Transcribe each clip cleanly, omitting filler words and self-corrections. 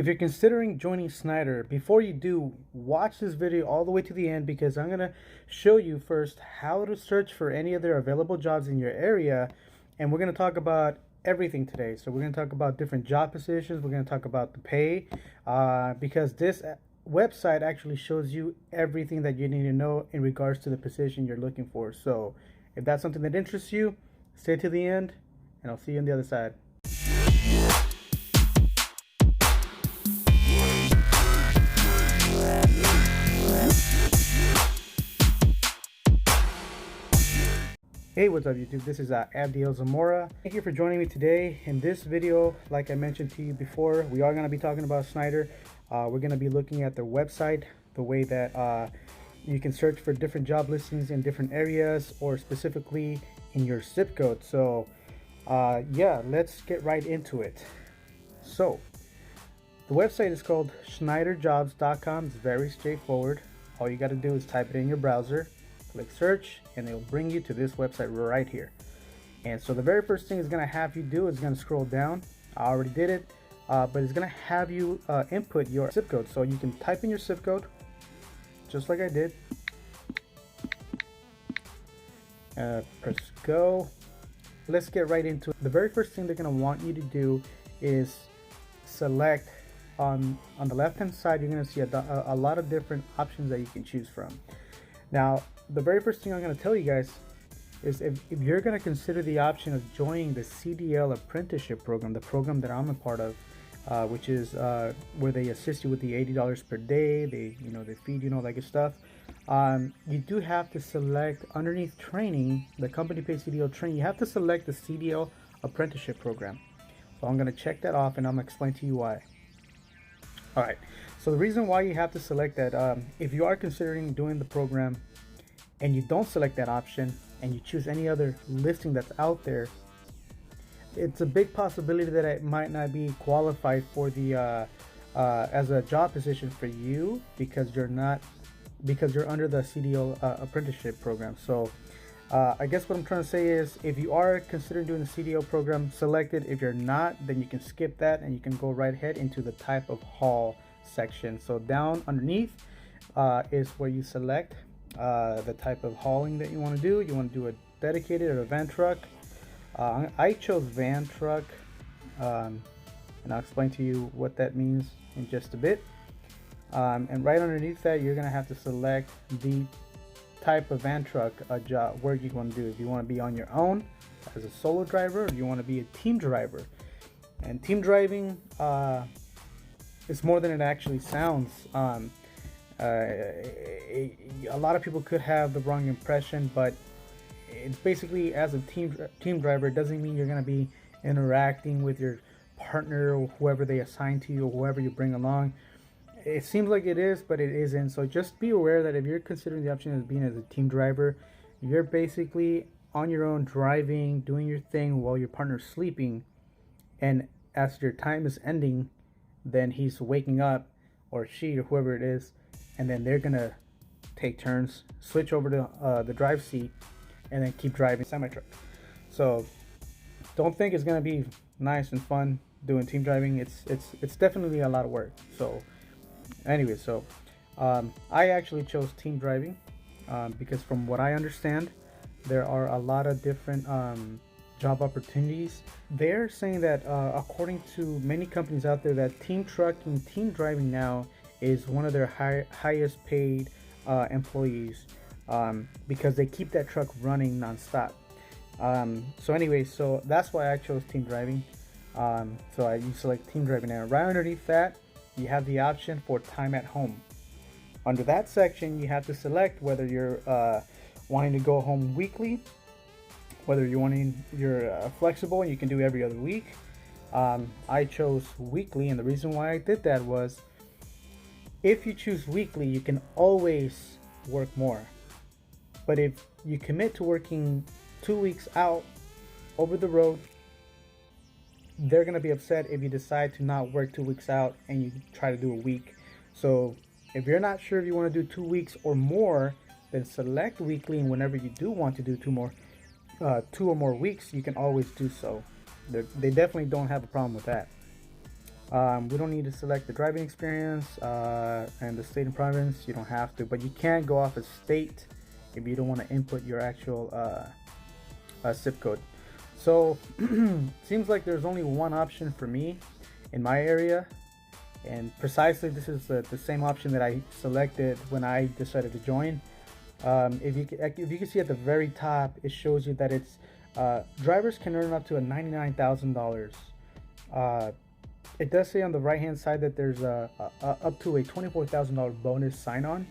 If you're considering joining Schneider, before you do, watch this video all the way to the end because I'm going to show you first how to search for any other available jobs in your area. And we're going to talk about everything today. So we're going to talk about different job positions. We're going to talk about the pay because this website actually shows you everything that you need to know in regards to the position you're looking for. So if that's something that interests you, stay to the end and I'll see you on the other side. Hey, what's up YouTube? This is Abdiel Zamora. Thank you for joining me today. In this video, like I mentioned to you before, we are going to be talking about Schneider. We're going to be looking at their website, the way that you can search for different job listings in different areas or specifically in your zip code. So yeah, let's get right into it. So the website is called schneiderjobs.com. It's very straightforward. All you got to do is type it in your browser, click search, and it'll bring you to this website right here. And so the very first thing it's going to have you do is going to scroll down. I already did it, but it's going to have you input your zip code. So you can type in your zip code just like I did. Press go. Let's get right into it. The very first thing they're going to want you to do is select on the left hand side. You're going to see a lot of different options that you can choose from. Now, the very first thing I'm going to tell you guys is if you're going to consider the option of joining the CDL Apprenticeship Program, the program that I'm a part of, which is where they assist you with the $80 per day, they feed you all that good stuff. You do have to select underneath training, the company pays CDL training. You have to select the CDL Apprenticeship Program. So I'm going to check that off and I'm going to explain to you why. All right. So the reason why you have to select that, if you are considering doing the program and you don't select that option and you choose any other listing that's out there, it's a big possibility that it might not be qualified for the as a job position for you because you're under the CDL apprenticeship program. So I guess what I'm trying to say is if you are considering doing the CDL program, select it. If you're not, then you can skip that and you can go right ahead into the type of haul section. So down underneath is where you select the type of hauling that you want to do. You want to do a dedicated or a van truck. I chose van truck, and I'll explain to you what that means in just a bit. And right underneath that, you're going to have to select the type of van truck job work you want to do. If you want to be on your own as a solo driver, or you want to be a team driver. And team driving is more than it actually sounds. A lot of people could have the wrong impression, but it's basically as a team driver. It doesn't mean you're going to be interacting with your partner or whoever they assign to you or whoever you bring along. It seems like it is, but it isn't. So just be aware that if you're considering the option of being as a team driver, you're basically on your own driving, doing your thing while your partner's sleeping, and as your time is ending, then he's waking up, or she, or whoever it is, and then they're gonna take turns, switch over to the drive seat, and then keep driving semi-truck. So don't think it's gonna be nice and fun doing team driving. It's definitely a lot of work. So anyway, so I actually chose team driving because from what I understand, there are a lot of different job opportunities. They're saying that according to many companies out there, that team trucking, team driving now is one of their highest paid employees because they keep that truck running nonstop. So anyway, so that's why I chose team driving. So you select team driving, and right underneath that, you have the option for time at home. Under that section, you have to select whether you're wanting to go home weekly, whether you're flexible and you can do every other week. I chose weekly, and the reason why I did that was if you choose weekly, you can always work more. But if you commit to working 2 weeks out over the road, they're going to be upset if you decide to not work 2 weeks out and you try to do a week. So if you're not sure if you want to do 2 weeks or more, then select weekly, and whenever you do want to do 2 or more weeks, you can always do so. They definitely don't have a problem with that. We don't need to select the driving experience and the state and province. You don't have to, but you can go off a state if you don't want to input your actual zip code. So seems like there's only one option for me in my area, and precisely this is the same option that I selected when I decided to join. If you can see at the very top, it shows you that it's drivers can earn up to a $99,000. It does say on the right hand side that there's up to a $24,000 bonus sign-on,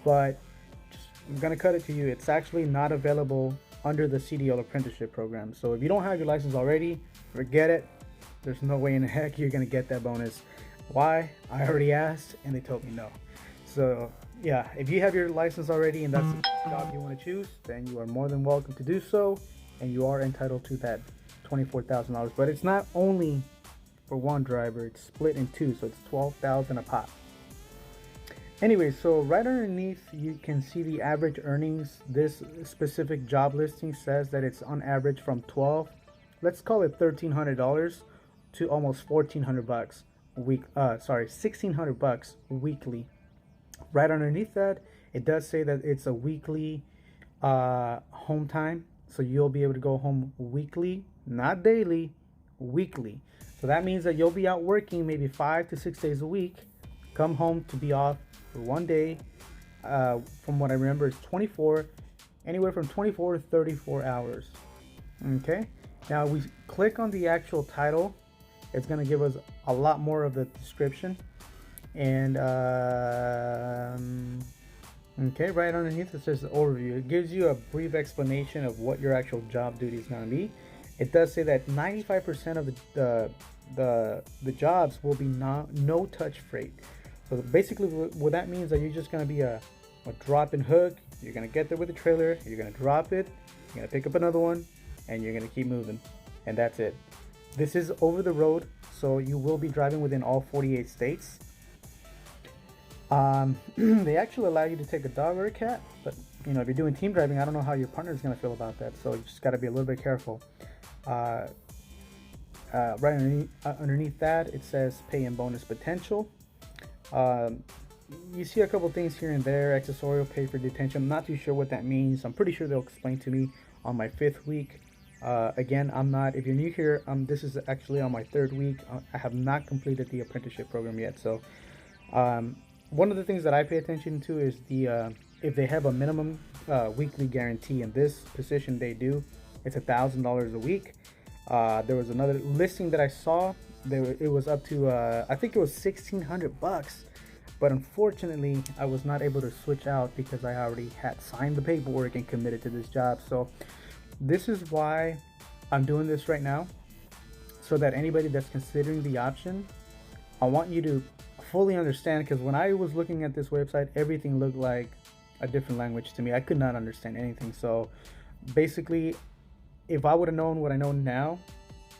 but I'm gonna cut it to you. It's actually not available under the CDL Apprenticeship Program. So if you don't have your license already, forget it. There's no way in the heck you're gonna get that bonus. Why? I already asked and they told me no. So yeah, if you have your license already and that's the job you want to choose, then you are more than welcome to do so, and you are entitled to that $24,000. But it's not only for one driver, it's split in two, so it's $12,000 a pop. Anyway, so right underneath you can see the average earnings. This specific job listing says that it's on average from let's call it $1,300 to almost $1,400 $1,600 weekly. Right underneath that, it does say that it's a weekly home time, so you'll be able to go home weekly, not daily, weekly. So that means that you'll be out working maybe 5 to 6 days a week, come home to be off for one day. From what I remember, it's anywhere from 24 to 34 hours. Okay, now we click on the actual title. It's going to give us a lot more of the description. And okay, right underneath it says the overview. It gives you a brief explanation of what your actual job duty is going to be. It does say that 95% of the jobs will be no touch freight. So basically what that means is that you're just going to be a drop and hook. You're going to get there with a trailer, you're going to drop it, you're going to pick up another one, and you're going to keep moving, and that's it. This is over the road, so you will be driving within all 48 states. They actually allow you to take a dog or a cat, but you know, if you're doing team driving, I don't know how your partner is going to feel about that, so you just got to be a little bit careful. Right underneath that, it says pay and bonus potential. You see a couple things here and there. Accessorial pay for detention. I'm not too sure what that means. I'm pretty sure they'll explain to me on my 5th week. Again, I'm not, if you're new here, this is actually on my 3rd week. I have not completed the apprenticeship program yet. So one of the things that I pay attention to is if they have a minimum weekly guarantee. In this position they do. It's $1,000 a week. There was another listing that I saw. It was up to I think it was $1,600, but unfortunately I was not able to switch out because I already had signed the paperwork and committed to this job. So this is why I'm doing this right now, so that anybody that's considering the option, I want you to fully understand, because when I was looking at this website, everything looked like a different language to me. I could not understand anything. So basically, if I would have known what I know now,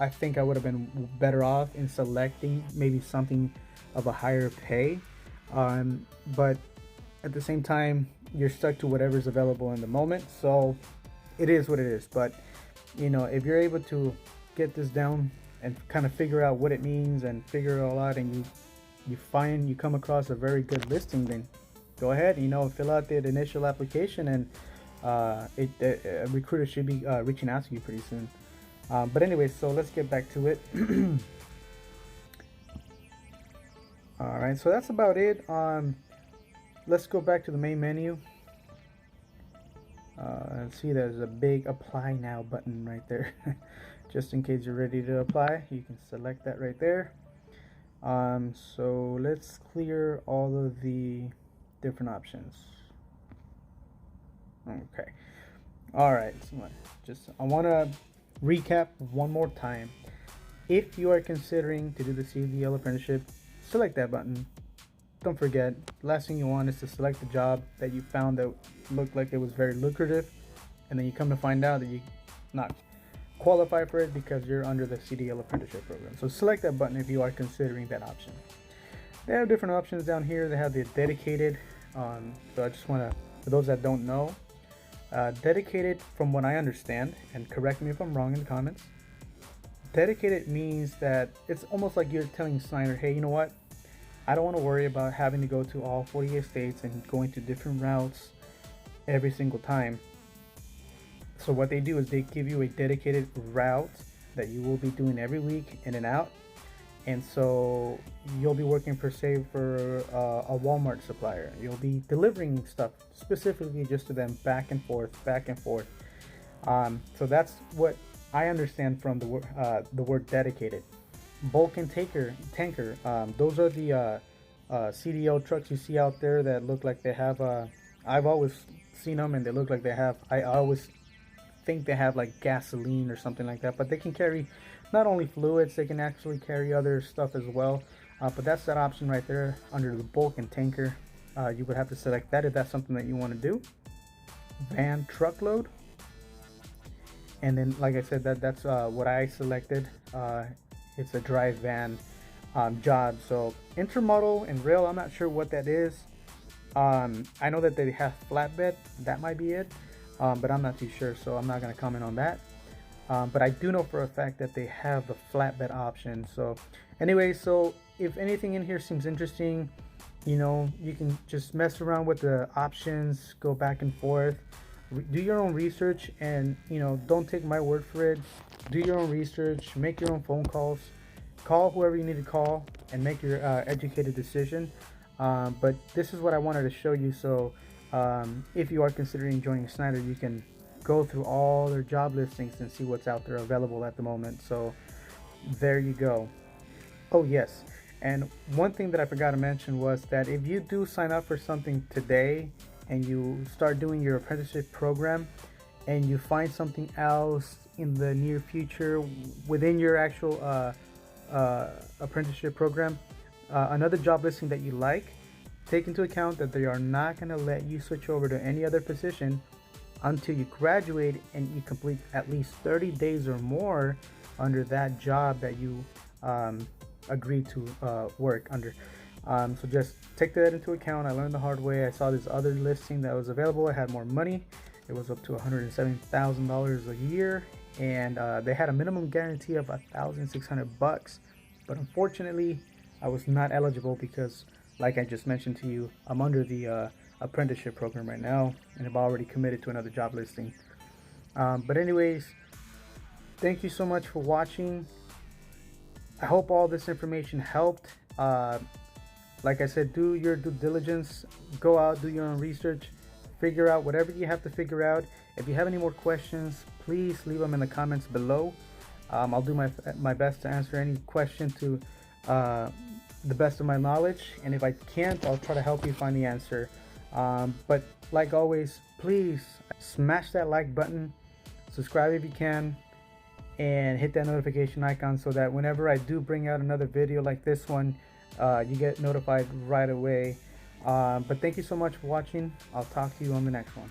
I think I would have been better off in selecting maybe something of a higher pay. But at the same time, you're stuck to whatever's available in the moment. So it is what it is. But you know, if you're able to get this down and kind of figure out what it means and figure it all out, and you come across a very good listing, then go ahead, you know, fill out the initial application, and a recruiter should be reaching out to you pretty soon. But anyway, so let's get back to it. All right, so that's about it. Let's go back to the main menu. See, there's a big apply now button right there. Just in case you're ready to apply, you can select that right there. So let's clear all of the different options. Okay. All right. So I want to recap one more time. If you are considering to do the CDL apprenticeship, select that button. Don't forget, the last thing you want is to select the job that you found that looked like it was very lucrative, and then you come to find out that you not qualify for it because you're under the CDL Apprenticeship Program. So select that button if you are considering that option. They have different options down here. They have the dedicated. So I just want to, for those that don't know, dedicated, from what I understand, and correct me if I'm wrong in the comments, Dedicated means that it's almost like you're telling Schneider, hey, you know what? I don't want to worry about having to go to all 48 states and going to different routes every single time. So what they do is they give you a dedicated route that you will be doing every week in and out. And so you'll be working per se for a Walmart supplier. You'll be delivering stuff specifically just to them, back and forth, back and forth. So that's what I understand from the word dedicated. Bulk and tanker. Those are the CDL trucks you see out there that look like they have. I've always seen them and they look like they have. I always think they have like gasoline or something like that, but they can carry not only fluids, they can actually carry other stuff as well. But that's that option right there under the bulk and tanker. You would have to select that if that's something that you want to do. Van truckload. And then, like I said, that's what I selected. It's a dry van job. So intermodal and rail, I'm not sure what that is. I know that they have flatbed. That might be it. But I'm not too sure, so I'm not going to comment on that. But I do know for a fact that they have the flatbed option. So anyway, so if anything in here seems interesting, you know, you can just mess around with the options, go back and forth, do your own research, and, you know, don't take my word for it. Do your own research, make your own phone calls, call whoever you need to call, and make your educated decision. But this is what I wanted to show you. So if you are considering joining Schneider, you can go through all their job listings and see what's out there available at the moment. So there you go. Oh yes, and one thing that I forgot to mention was that if you do sign up for something today and you start doing your apprenticeship program and you find something else in the near future within your actual apprenticeship program, another job listing that you like, take into account that they are not going to let you switch over to any other position until you graduate and you complete at least 30 days or more under that job that you agreed to work under. So just take that into account. I learned the hard way. I saw this other listing that was available. I had more money. It was up to $170,000 a year, and they had a minimum guarantee of $1,600. But unfortunately, I was not eligible because, like I just mentioned to you, I'm under the apprenticeship program right now, and I've already committed to another job listing. But anyways, thank you so much for watching. I hope all this information helped. Like I said, do your due diligence, go out, do your own research, figure out whatever you have to figure out. If you have any more questions, please leave them in the comments below. I'll do my best to answer any question to the best of my knowledge, and if I can't, I'll try to help you find the answer. But like always, please smash that like button, subscribe if you can, and hit that notification icon so that whenever I do bring out another video like this one, you get notified right away. But thank you so much for watching. I'll talk to you on the next one.